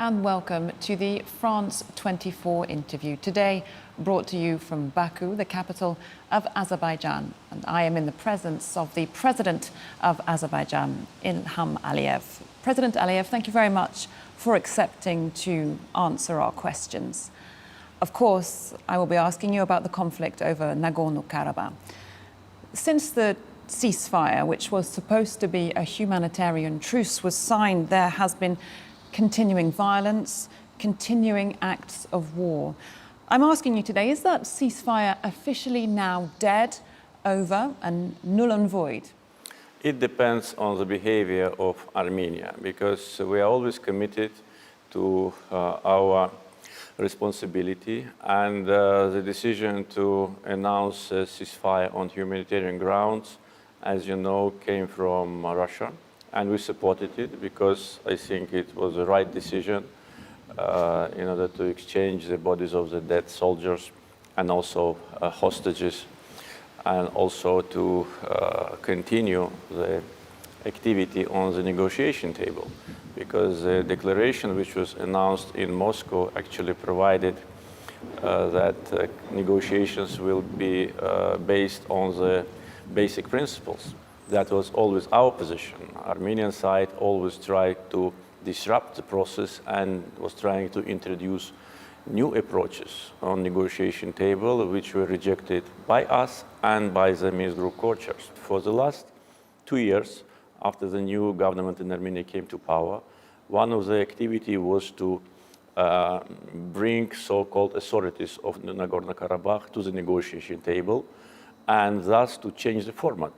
and welcome to the France 24 interview. Today, brought to you from Baku, the capital of Azerbaijan. And I am in the presence of the President of Azerbaijan, Ilham Aliyev. President Aliyev, thank you very much for accepting to answer our questions. Of course, I will be asking you about the conflict over Nagorno-Karabakh. Since the ceasefire, which was supposed to be a humanitarian truce, was signed, there has been continuing violence, continuing acts of war. I'm asking you today, is that ceasefire officially now dead, over, and null and void? It depends on the behavior of Armenia, because we are always committed to our responsibility, and the decision to announce a ceasefire on humanitarian grounds, as you know, came from Russia, and we supported it because I think it was the right decision in order to exchange the bodies of the dead soldiers and also hostages, and also to continue the activity on the negotiation table, because the declaration which was announced in Moscow actually provided that negotiations will be based on the basic principles. That was always our position. Armenian side always tried to disrupt the process and was trying to introduce new approaches on negotiation table, which were rejected by us and by the Minsk Group co-chairs. For the last 2 years, after the new government in Armenia came to power, one of the activity was to bring so-called authorities of Nagorno-Karabakh to the negotiation table, and thus to change the format.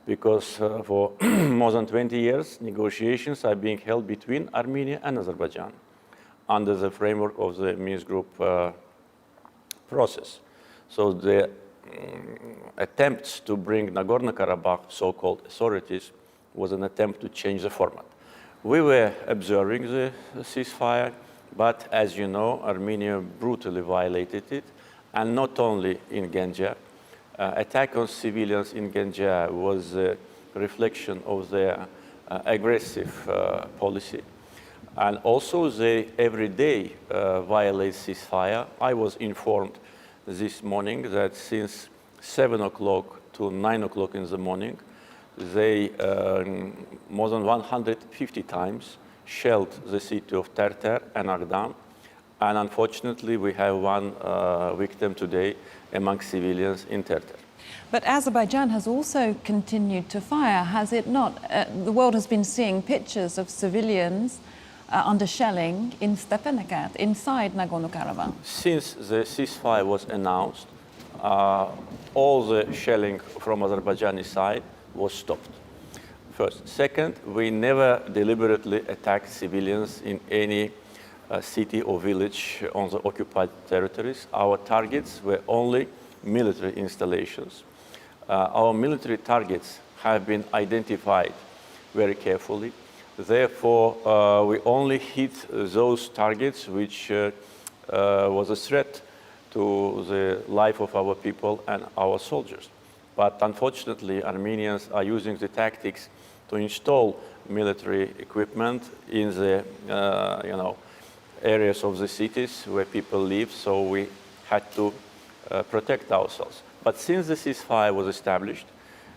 Because for more than 20 years, negotiations are being held between Armenia and Azerbaijan under the framework of the Minsk Group process. So the attempts to bring Nagorno-Karabakh so-called authorities was an attempt to change the format. We were observing the ceasefire, but as you know, Armenia brutally violated it, and not only in Ganja. Attack on civilians in Ganja was a reflection of their aggressive policy. And also they every day violate ceasefire. I was informed this morning that since 7 o'clock to 9 o'clock in the morning, they more than 150 times shelled the city of Terter and Agdam. And unfortunately, we have one victim today among civilians in Terter. But Azerbaijan has also continued to fire, has it not? The world has been seeing pictures of civilians under shelling in Stepanakert, inside Nagorno-Karabakh. Since the ceasefire was announced, all the shelling from Azerbaijani side was stopped. First. Second, we never deliberately attacked civilians in any city or village on the occupied territories. Our targets were only military installations. Our military targets have been identified very carefully. Therefore, we only hit those targets which was a threat to the life of our people and our soldiers. But unfortunately, Armenians are using the tactics to install military equipment in the areas of the cities where people live, so we had to protect ourselves. But since the ceasefire was established,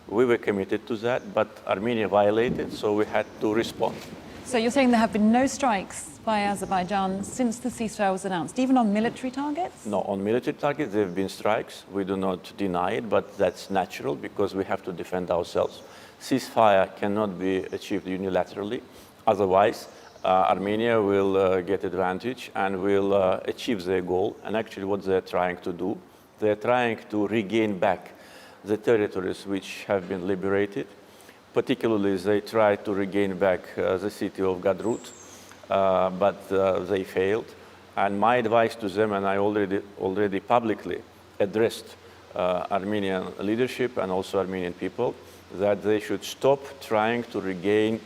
we were committed to that, but Armenia violated, so we had to respond. So you're saying there have been no strikes by Azerbaijan since the ceasefire was announced, even on military targets? No, on military targets there have been strikes. We do not deny it, but that's natural because we have to defend ourselves. Ceasefire cannot be achieved unilaterally, otherwise Armenia will get advantage and will achieve their goal. And actually what they're trying to do, they're trying to regain back the territories which have been liberated. Particularly, they tried to regain back the city of Gadrut, but they failed. And my advice to them, and I already publicly addressed Armenian leadership and also Armenian people, that they should stop trying to regain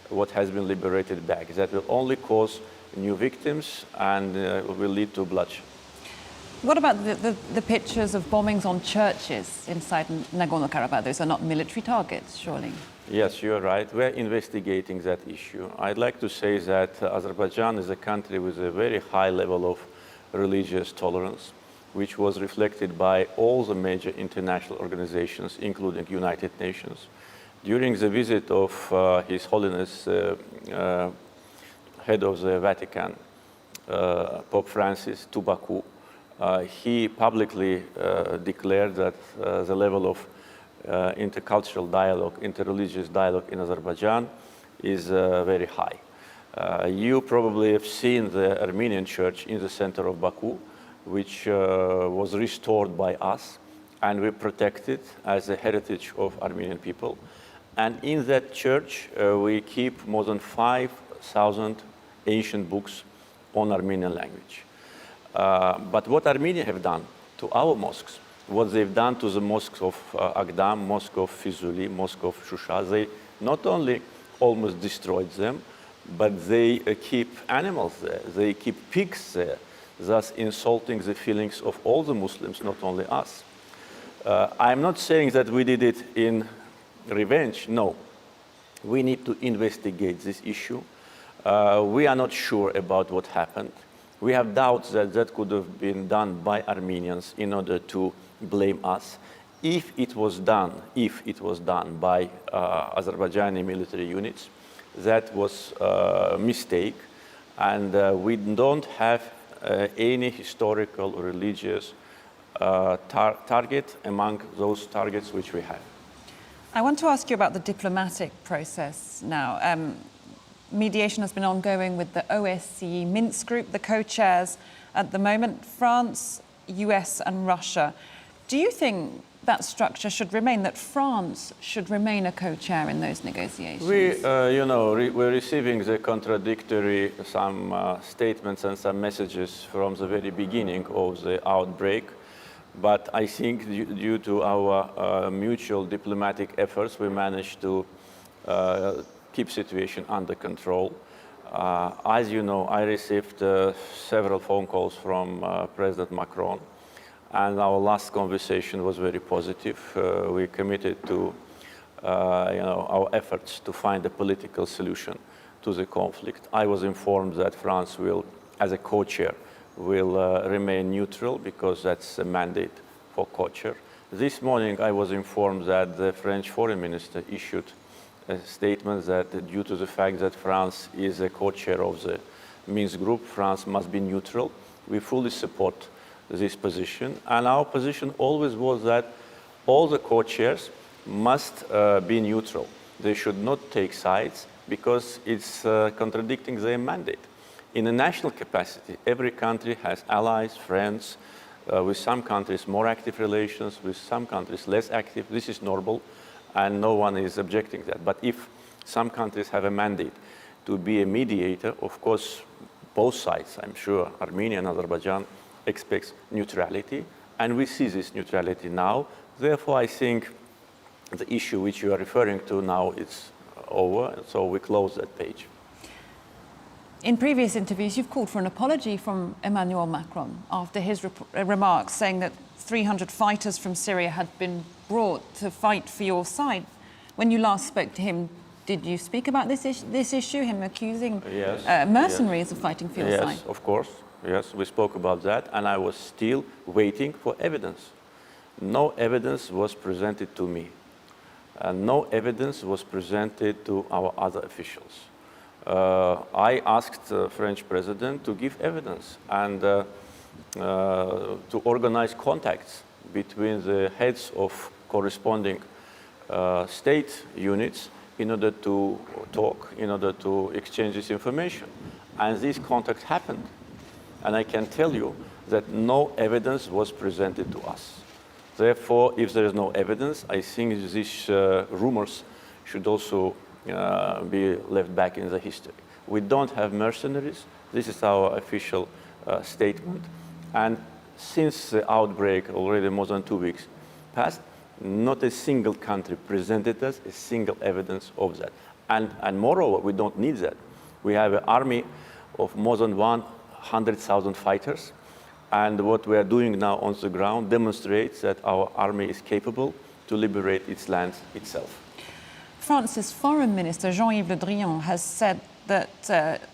what has been liberated back. That will only cause new victims and will lead to bloodshed. What about the pictures of bombings on churches inside Nagorno-Karabakh? Those are not military targets, surely? Yes, you're right. We're investigating that issue. I'd like to say that Azerbaijan is a country with a very high level of religious tolerance, which was reflected by all the major international organizations, including United Nations. During the visit of His Holiness, head of the Vatican, Pope Francis, to Baku, he publicly declared that the level of intercultural dialogue, interreligious dialogue in Azerbaijan is very high. You probably have seen the Armenian church in the center of Baku, which was restored by us, and we protect it as a heritage of Armenian people. And in that church, we keep more than 5,000 ancient books on Armenian language. But what Armenia have done to our mosques, what they've done to the mosques of Agdam, mosque of Fizuli, mosque of Shusha, they not only almost destroyed them, but they keep animals there, they keep pigs there, thus insulting the feelings of all the Muslims, not only us. I'm not saying that we did it in revenge, no. We need to investigate this issue. We are not sure about what happened. We have doubts that that could have been done by Armenians in order to blame us. If it was done by Azerbaijani military units, that was a mistake, and we don't have any historical or religious target among those targets which we have. I want to ask you about the diplomatic process now. Mediation has been ongoing with the OSCE Minsk group, the co-chairs at the moment, France, US and Russia. Do you think that structure should remain, that France should remain a co-chair in those negotiations? We're receiving the contradictory statements and some messages from the very beginning of the outbreak. But I think due to our mutual diplomatic efforts, we managed to keep situation under control. As you know, I received several phone calls from President Macron, and our last conversation was very positive. We committed to our efforts to find a political solution to the conflict. I was informed that France will, as a co-chair, will remain neutral because that's a mandate for co-chair. This morning I was informed that the French foreign minister issued a statement that due to the fact that France is a co-chair of the Minsk group, France must be neutral. We fully support this position, and our position always was that all the co-chairs must be neutral. They should not take sides because it's contradicting their mandate. In a national capacity, every country has allies, friends, with some countries more active relations, with some countries less active. This is normal, and no one is objecting that. But if some countries have a mandate to be a mediator, of course, both sides, I'm sure, Armenia and Azerbaijan, expects neutrality, and we see this neutrality now. Therefore, I think the issue which you are referring to now is over, and so we close that page. In previous interviews, you've called for an apology from Emmanuel Macron after his remarks saying that 300 fighters from Syria had been brought to fight for your side. When you last spoke to him, did you speak about this issue, him accusing mercenaries of fighting for your side? Yes, of course. Yes, we spoke about that, and I was still waiting for evidence. No evidence was presented to me, and no evidence was presented to our other officials. I asked the French president to give evidence and to organize contacts between the heads of corresponding state units in order to talk, in order to exchange this information. And this contact happened. And I can tell you that no evidence was presented to us. Therefore, if there is no evidence, I think these rumors should also be left back in the history. We don't have mercenaries. This is our official statement. And since the outbreak, already more than 2 weeks passed, not a single country presented us a single evidence of that. And moreover, we don't need that. We have an army of more than 100,000 fighters. And what we are doing now on the ground demonstrates that our army is capable to liberate its lands itself. France's Foreign Minister, Jean-Yves Le Drian, has said that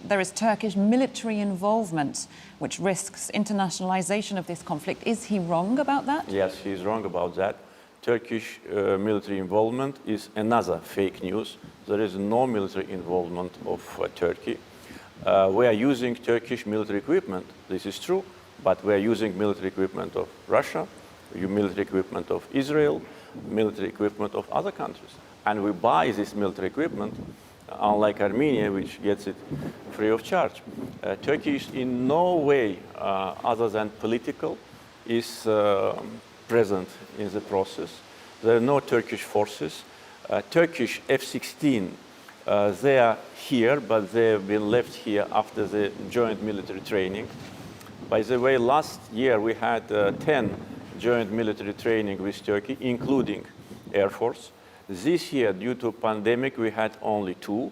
there is Turkish military involvement which risks internationalization of this conflict. Is he wrong about that? Yes, he's wrong about that. Turkish military involvement is another fake news. There is no military involvement of Turkey. We are using Turkish military equipment. This is true, but we are using military equipment of Russia, military equipment of Israel, military equipment of other countries. And we buy this military equipment, unlike Armenia, which gets it free of charge. Turkey is in no way, other than political, is present in the process. There are no Turkish forces. Turkish F-16, they are here, but they have been left here after the joint military training. By the way, last year we had 10 joint military training with Turkey, including Air Force. This year, due to pandemic, we had only 2,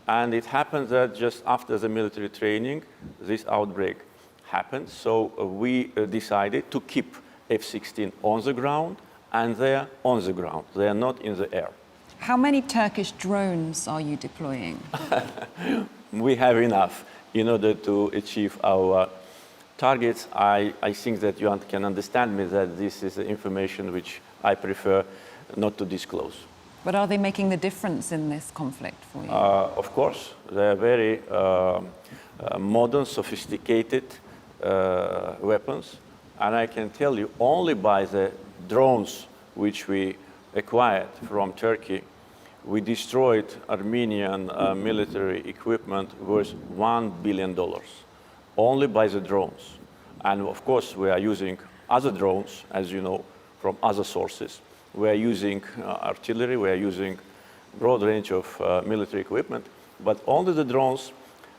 and it happened that just after the military training, this outbreak happened. So we decided to keep F-16 on the ground, and they are on the ground. They are not in the air. How many Turkish drones are you deploying? We have enough in order to achieve our targets. I think that you can understand me that this is information which I prefer not to disclose. But are they making the difference in this conflict for you? Of course. They are very modern, sophisticated weapons. And I can tell you, only by the drones which we acquired from Turkey, we destroyed Armenian military equipment worth $1 billion, only by the drones. And of course, we are using other drones, as you know, from other sources. We are using artillery, we are using broad range of military equipment, but only the drones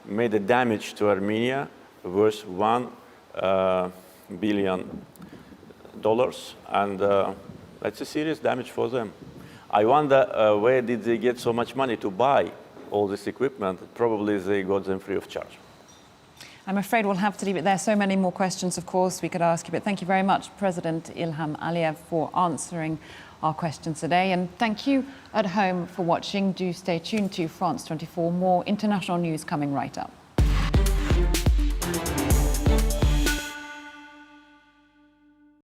made a damage to Armenia worth $1 billion, and that's a serious damage for them. I wonder where did they get so much money to buy all this equipment? Probably they got them free of charge. I'm afraid we'll have to leave it there. So many more questions, of course, we could ask you, but thank you very much, President Ilham Aliyev, for answering our questions today. And thank you at home for watching. Do stay tuned to France 24. More international news coming right up.